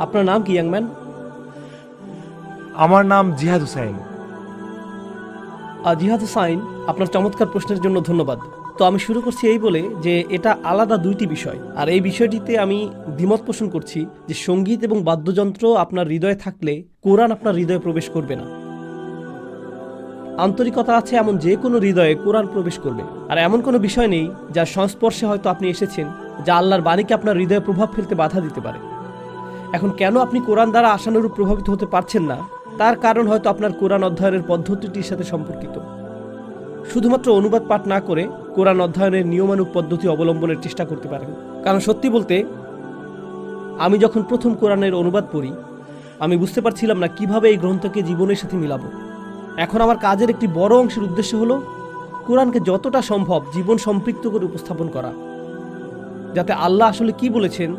আপনার নাম কি ইয়াংম্যান? আমার নাম জিহাদ হুসাইন। জিহাদ হুসাইন, আপনার চমৎকার প্রশ্নের জন্য ধন্যবাদ। তো আমি শুরু করছি এই বলে যে এটা আলাদা দুইটি বিষয়, আর এই বিষয়টিতে আমি দ্বিমত পোষণ করছি যে সঙ্গীত এবং বাদ্যযন্ত্র আপনার হৃদয়ে থাকলে কোরআন আপনার হৃদয়ে প্রবেশ করবে না। আন্তরিকতা আছে এমন যে কোনো হৃদয়ে কোরআন প্রবেশ করবে, আর এমন কোনো বিষয় নেই যার সংস্পর্শে হয়তো আপনি এসেছেন যা আল্লাহর বাণীকে আপনার হৃদয়ে প্রভাব ফেলতে বাধা দিতে পারে। এখন কেন আপনি কোরআন দ্বারা আশানুরূপ প্রভাবিত হতে পারছেন না, তার কারণ হয়তো আপনার কোরআন অধ্যয়নের পদ্ধতিটির সাথে সম্পর্কিত। শুধুমাত্র অনুবাদ পাঠ না করে কোরআন অধ্যয়নের নিয়মানুগ পদ্ধতি অবলম্বনের চেষ্টা করতে পারেন। কারণ সত্যি বলতে, আমি যখন প্রথম কোরআনের অনুবাদ পড়ি, আমি বুঝতে পারছিলাম না কিভাবে এই গ্রন্থকে জীবনের সাথে মিলাবো। এখন আমার কাজের একটি বড় অংশের উদ্দেশ্য হলো কোরআনকে যতটা সম্ভব জীবন সম্পৃক্ত করে উপস্থাপন করা, যাতে আল্লাহ আসলে কি বলেছেন